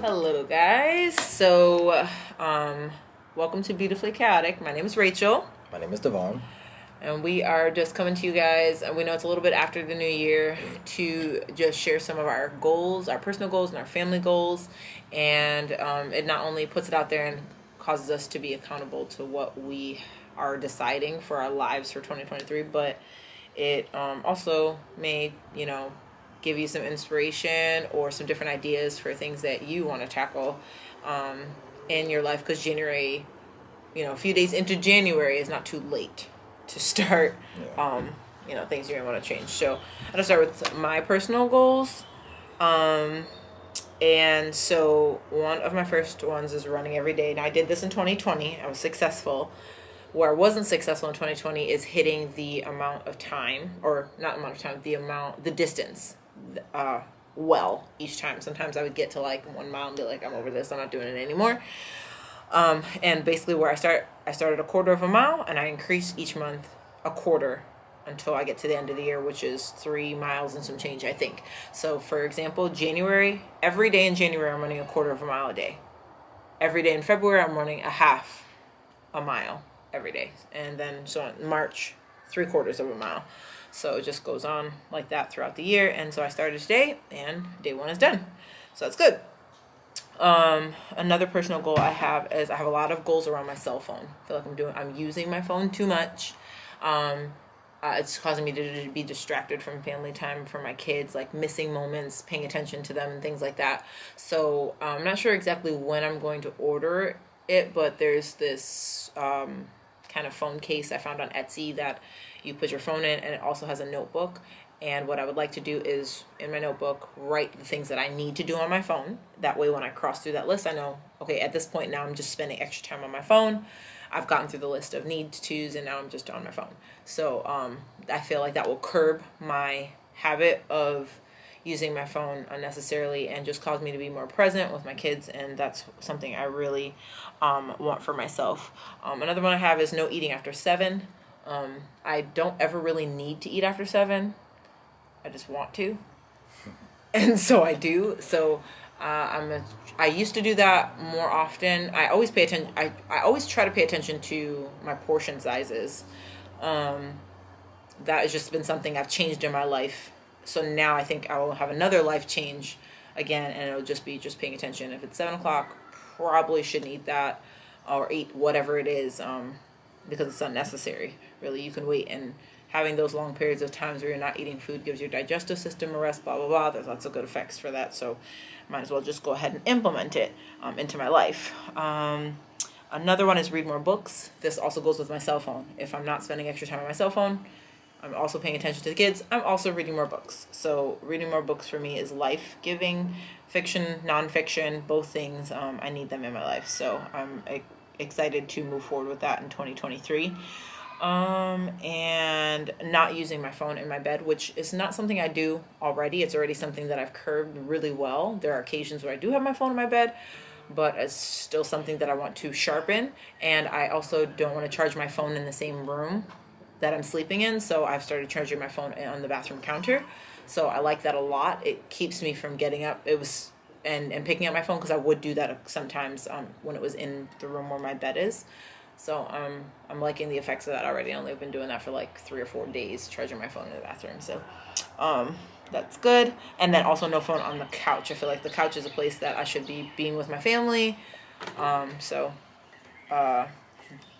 Hello guys, so welcome to Beautifully Chaotic. My name is Rachel. My name is Devon. And we are just coming to you guys, and we know it's a little bit after the new year, to just share some of our goals, our personal goals and our family goals. And it not only puts it out there and causes us to be accountable to what we are deciding for our lives for 2023, but it also may, give you some inspiration or some different ideas for things that you want to tackle in your life, because January, a few days into January is not too late to start things you're going to want to change. So I'm going to start with my personal goals. And so one of my first ones is running every day. Now I did this in 2020. I was successful. Where I wasn't successful in 2020 is hitting the amount of time, or not amount of time, the distance each time. Sometimes I would get to like 1 mile and be like, I'm over this, I'm not doing it anymore. And basically where I started a quarter of a mile, and I increased each month a quarter until I get to the end of the year, which is 3 miles and some change, I think. So for example, January, every day in January, I'm running a quarter of a mile a day. Every day in February, I'm running a half a mile every day. And then so in March, 3/4 of a mile. So it just goes on like that throughout the year. And so I started today, and day 1 is done. So that's good. Another personal goal I have is I have a lot of goals around my cell phone. I feel like I'm using my phone too much. It's causing me to be distracted from family time for my kids, like missing moments, paying attention to them and things like that. So I'm not sure exactly when I'm going to order it, but there's this kind of phone case I found on Etsy that you put your phone in, and it also has a notebook. And what I would like to do is, in my notebook, write the things that I need to do on my phone. That way when I cross through that list, I know, okay, at this point now I'm just spending extra time on my phone. I've gotten through the list of needs tos, and now I'm just on my phone. So I feel like that will curb my habit of using my phone unnecessarily and just cause me to be more present with my kids, and that's something I really want for myself. Another one I have is no eating after 7. I don't ever really need to eat after 7. I just want to, and so I do. So I used to do that more often. I always pay attention. I always try to pay attention to my portion sizes. That has just been something I've changed in my life. So now I think I will have another life change again, and it'll just be paying attention. If it's 7 o'clock, probably shouldn't eat that, or eat whatever it is, because it's unnecessary. Really, you can wait. And having those long periods of times where you're not eating food gives your digestive system a rest, blah, blah, blah. There's lots of good effects for that. So might as well just go ahead and implement it into my life. Another one is read more books. This also goes with my cell phone. If I'm not spending extra time on my cell phone, I'm also paying attention to the kids. I'm also reading more books. So reading more books for me is life-giving, fiction, nonfiction, both things. I need them in my life. So I'm excited to move forward with that in 2023. And not using my phone in my bed, which is not something I do already. It's already something that I've curbed really well. There are occasions where I do have my phone in my bed, but it's still something that I want to sharpen. And I also don't want to charge my phone in the same room that I'm sleeping in. So I've started charging my phone on the bathroom counter. So I like that a lot. It keeps me from getting up. And picking up my phone, because I would do that sometimes when it was in the room where my bed is. So I'm liking the effects of that already. I only have been doing that for like 3 or 4 days, charging my phone in the bathroom. So that's good. And then also no phone on the couch. I feel like the couch is a place that I should be being with my family.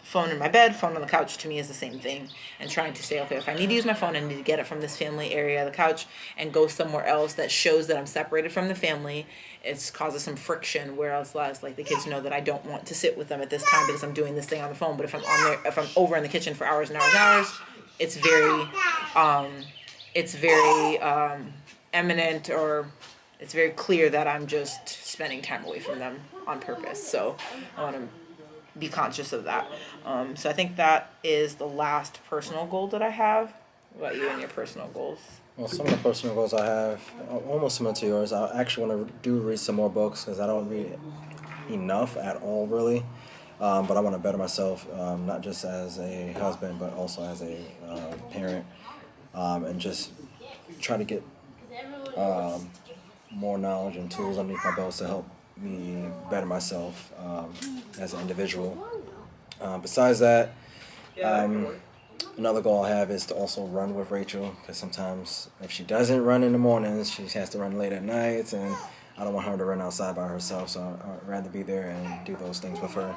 Phone in my bed, phone on the couch to me is the same thing. And trying to say, okay, if I need to use my phone, I need to get it from this family area, the couch, and go somewhere else that shows that I'm separated from the family. It causes some friction, whereas like the kids know that I don't want to sit with them at this time because I'm doing this thing on the phone. But if I'm over in the kitchen for hours and hours and hours, it's very eminent, or it's very clear that I'm just spending time away from them on purpose. So I want to be conscious of that. So I think that is the last personal goal that I have. What about you and your personal goals? Well, some of the personal goals I have are almost similar to yours. I actually want to read some more books, because I don't read enough at all, really. But I want to better myself, not just as a husband, but also as a parent, and just try to get more knowledge and tools underneath my belt to help me better myself as an individual. Besides that, another goal I have is to also run with Rachel, because sometimes if she doesn't run in the mornings, she has to run late at nights, and I don't want her to run outside by herself, so I'd rather be there and do those things with her.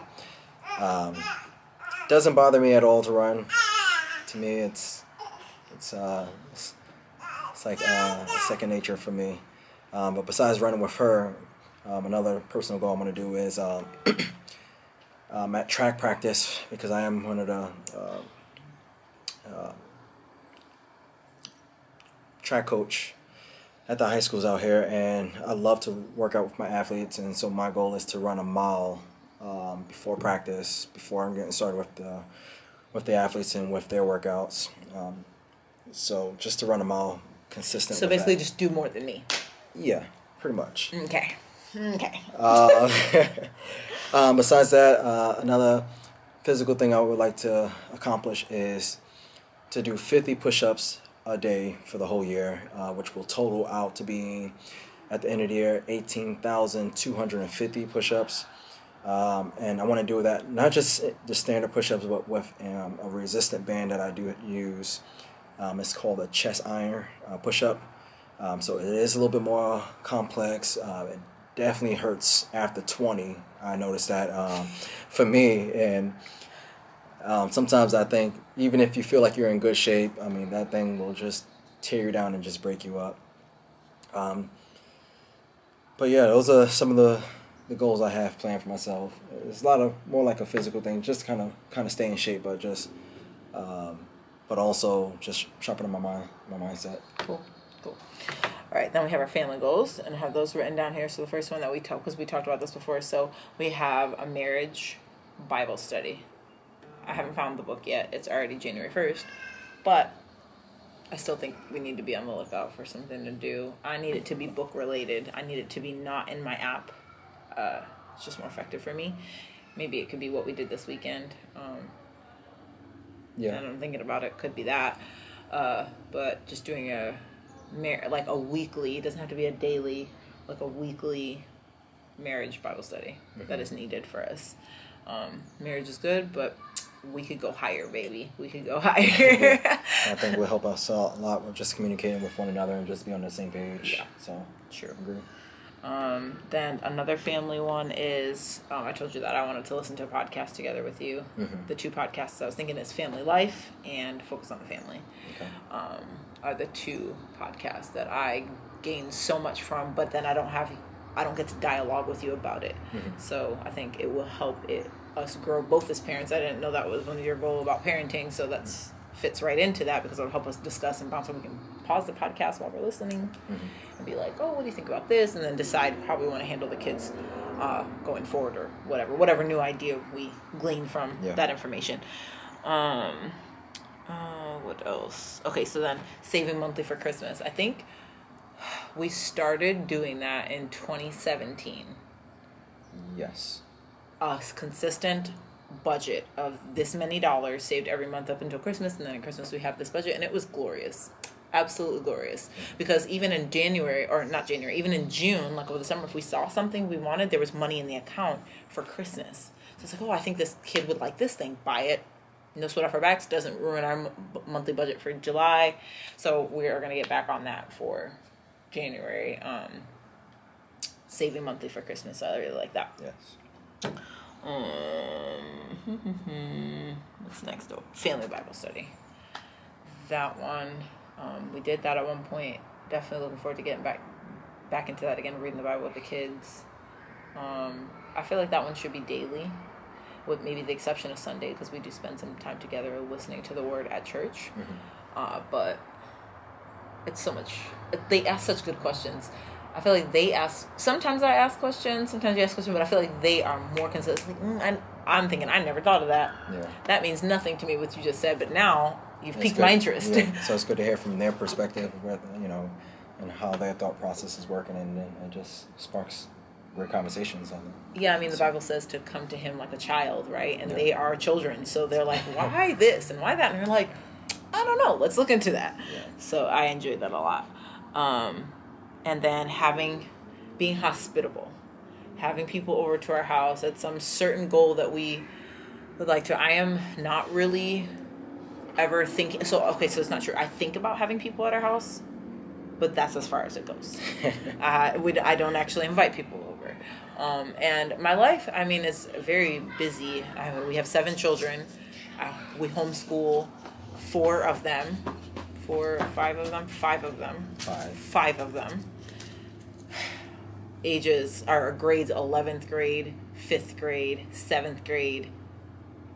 Doesn't bother me at all to run. To me, it's like second nature for me. But besides running with her, another personal goal I'm going to do is at track practice, because I am one of the track coach at the high schools out here, and I love to work out with my athletes, and so my goal is to run a mile before practice, before I'm getting started with the athletes and with their workouts. So just to run a mile consistent. So basically, just do more than me. Yeah, pretty much. Okay. Besides that, another physical thing I would like to accomplish is to do 50 push-ups a day for the whole year, which will total out to be, at the end of the year, 18,250 push-ups. And I want to do that not just the standard push-ups, but with a resistant band that I do use. It's called a chest iron push-up. So it is a little bit more complex. It definitely hurts after 20. I noticed that for me. And sometimes I think even if you feel like you're in good shape, I mean, that thing will just tear you down and just break you up. But yeah, those are some of the goals I have planned for myself. It's a lot of more like a physical thing, just kind of stay in shape, but just but also just sharpening my mindset. Cool. All right, then we have our family goals, and I have those written down here. So the first one that we talked, because we talked about this before, so we have a marriage Bible study. I haven't found the book yet. It's already January 1st, but I still think we need to be on the lookout for something to do. I need it to be book related. I need it to be not in my app. It's just more effective for me. Maybe it could be what we did this weekend. Yeah. And I'm thinking about it. Could be that. But just doing like a weekly, it doesn't have to be a daily, like a weekly marriage Bible study that is needed for us. Marriage is good, but we could go higher, baby. We could go higher. I think it will help us a lot with just communicating with one another and just be on the same page. Yeah. So, sure. Agree. Then another family one is, I told you that I wanted to listen to a podcast together with you. The two podcasts I was thinking is Family Life and Focus on the Family. Okay. Are the two podcasts that I gain so much from, but then I don't get to dialogue with you about it. So I think it will help us grow both as parents. I didn't know that was one of your goals about parenting, so that's fits right into that, because it'll help us discuss and bounce, so we can pause the podcast while we're listening and be like, oh, what do you think about this? And then decide how we want to handle the kids going forward, or whatever new idea we glean from that information. What else? Okay, so then saving monthly for Christmas. I think we started doing that in 2017. Yes. A consistent budget of this many dollars saved every month up until Christmas, and then at Christmas we have this budget, and it was glorious. Absolutely glorious. Because even in even in June, like over the summer, if we saw something we wanted, there was money in the account for Christmas. So it's like, oh, I think this kid would like this thing, buy it. No sweat off our backs, doesn't ruin our monthly budget for July. So we are going to get back on that for January. Saving monthly for Christmas. So I really like that. Yes. What's next? Oh, Family Bible study. That one, we did that at one point. Definitely looking forward to getting back into that again, reading the Bible with the kids. I feel like that one should be daily, with maybe the exception of Sunday, because we do spend some time together listening to the Word at church. But it's so much. They ask such good questions. I feel like they ask. Sometimes I ask questions. Sometimes you ask questions, but I feel like they are more consistent. I'm thinking, I never thought of that. Yeah. That means nothing to me what you just said, but now you've piqued my interest. Yeah. So it's good to hear from their perspective, and how their thought process is working, and it just sparks great conversations on them. Yeah, I mean, the Bible says to come to Him like a child, right? And they are children, so they're like, why this and why that? And you're like, I don't know. Let's look into that. Yeah. So I enjoyed that a lot. And then being hospitable. having people over to our house. It's some certain goal that we would like to. I am not really ever thinking. So it's not true. I think about having people at our house, but that's as far as it goes. I don't actually invite people over. And my life, I mean, is very busy. We have 7 children. We homeschool 4 of them. 4 or 5 of them? 5 of them. 5 of them. Ages are grades 11th grade, 5th grade, 7th grade,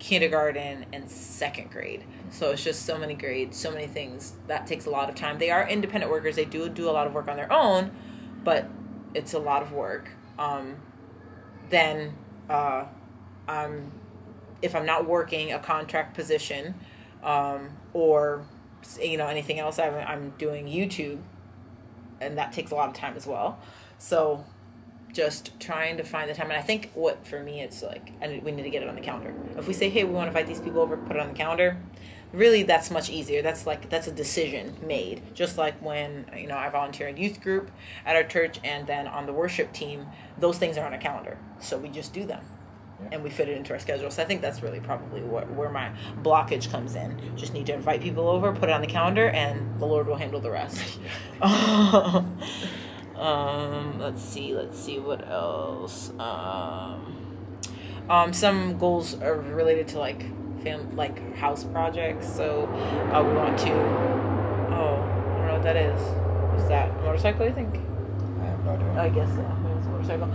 kindergarten, and 2nd grade. So it's just so many grades, so many things. That takes a lot of time. They are independent workers. They do a lot of work on their own, but it's a lot of work. Then if I'm not working a contract position, or anything else, I'm doing YouTube, and that takes a lot of time as well. So just trying to find the time. And I think what for me, it's like, we need to get it on the calendar. If we say, hey, we want to invite these people over, put it on the calendar, really that's much easier. That's a decision made. Just like when, I volunteer in youth group at our church, and then on the worship team, those things are on a calendar. So we just do them. Yeah. And we fit it into our schedule. So I think that's really probably where my blockage comes in. Just need to invite people over, put it on the calendar, and the Lord will handle the rest. Let's see what else. Some goals are related to like house projects. So we want to. Oh, I don't know what that is. Is that a motorcycle? I think. I have no idea. I guess so. It's a motorcycle.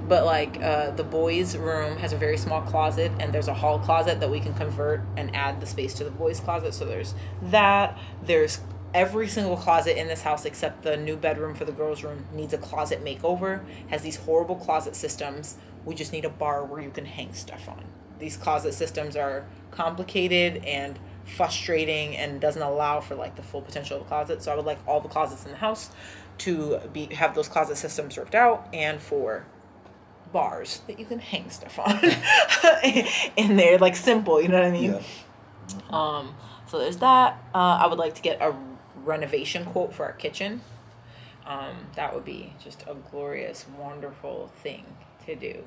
But like the boys' room has a very small closet, and there's a hall closet that we can convert and add the space to the boys' closet. So there's that. There's every single closet in this house except the new bedroom for the girls' room needs a closet makeover. Has these horrible closet systems. We just need a bar where you can hang stuff on. These closet systems are complicated and frustrating and doesn't allow for like the full potential of the closet. So I would like all the closets in the house to have those closet systems worked out, and for bars that you can hang stuff on in there, like simple, you know what I mean? Yeah. So there's that. I would like to get a renovation quote for our kitchen. That would be just a glorious, wonderful thing to do.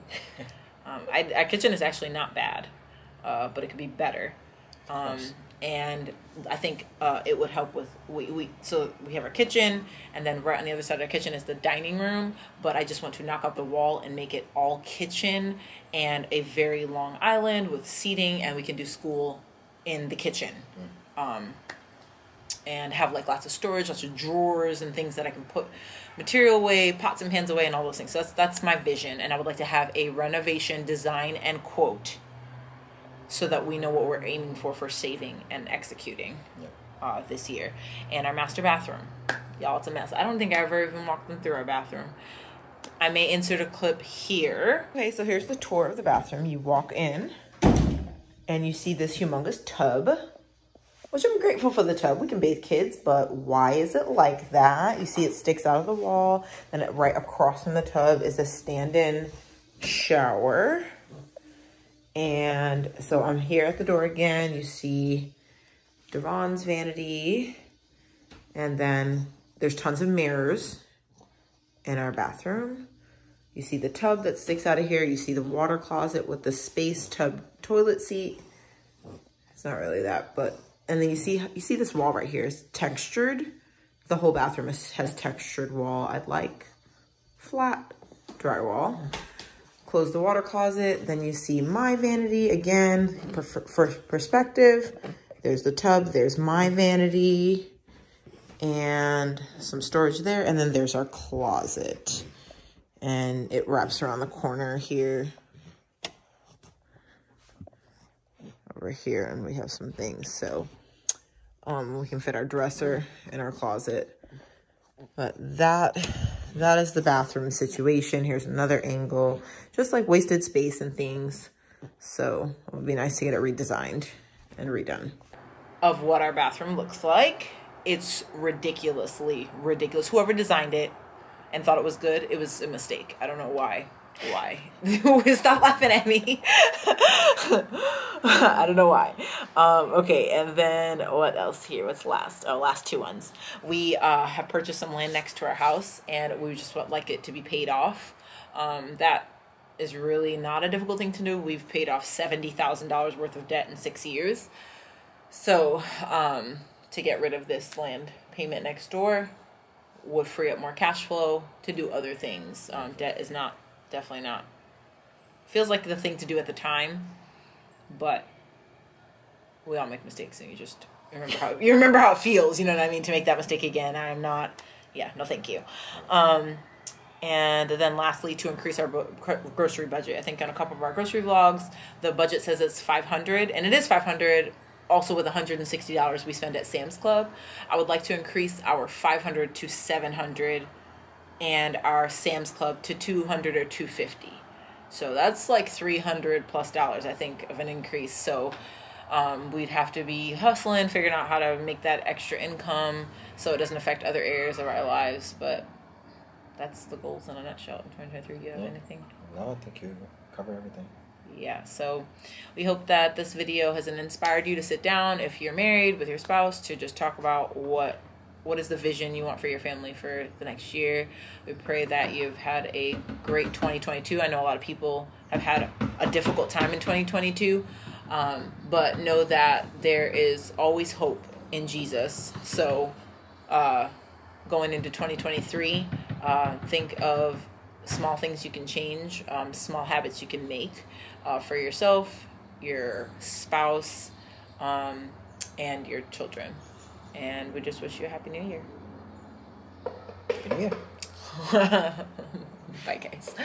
Our kitchen is actually not bad, but it could be better. And I think it would help with so we have our kitchen, and then right on the other side of our kitchen is the dining room, but I just want to knock out the wall and make it all kitchen and a very long island with seating, and we can do school in the kitchen. And have like lots of storage, lots of drawers and things that I can put material away, pots and pans away, and all those things. So that's my vision, and I would like to have a renovation design and quote so that we know what we're aiming for saving and executing this year. And our master bathroom. Y'all, it's a mess. I don't think I ever even walked them through our bathroom. I may insert a clip here. Okay, so here's the tour of the bathroom. You walk in, and you see this humongous tub, which I'm grateful for the tub. We can bathe kids, but why is it like that? You see it sticks out of the wall, and right across from the tub is a stand-in shower. And so I'm here at the door again. You see Devon's vanity, and then there's tons of mirrors in our bathroom. You see the tub that sticks out of here. You see the water closet with the space tub toilet seat. It's not really that, but, and then you see this wall right here is textured. The whole bathroom has textured wall. I'd like flat drywall. Close the water closet. Then you see my vanity again for perspective. There's the tub, there's my vanity, and some storage there. And then there's our closet, and it wraps around the corner here. Over here, and we have some things. So we can fit our dresser in our closet. But that is the bathroom situation. Here's another angle, just like wasted space and things. So it would be nice to get it redesigned and redone. Of what our bathroom looks like, it's ridiculously ridiculous. Whoever designed it and thought it was good, it was a mistake. I don't know why. Stop laughing at me. I don't know why. Okay, and then what else here? What's last? Oh, last 2 ones. We have purchased some land next to our house, and we just would like it to be paid off. That is really not a difficult thing to do. We've paid off $70,000 worth of debt in 6 years. So to get rid of this land payment next door would free up more cash flow to do other things. Debt is definitely not, feels like the thing to do at the time, but we all make mistakes, and you remember how it feels, you know what I mean, to make that mistake again. I'm not, no thank you. And then lastly, to increase our grocery budget. I think on a couple of our grocery vlogs, the budget says it's $500, and it is $500, also with $160 we spend at Sam's Club. I would like to increase our $500 to $700 and our Sam's Club to $200 or $250. So that's like $300 plus, I think, of an increase. So we'd have to be hustling, figuring out how to make that extra income so it doesn't affect other areas of our lives. But that's the goals in a nutshell in 2023. Do you have anything? No, I think you cover everything. Yeah, so we hope that this video has inspired you to sit down, if you're married, with your spouse, to just talk about what is the vision you want for your family for the next year. We pray that you've had a great 2022. I know a lot of people have had a difficult time in 2022, but know that there is always hope in Jesus. So going into 2023, think of small things you can change, small habits you can make for yourself, your spouse, and your children. And we just wish you a happy new year. Happy New Year. Bye, guys.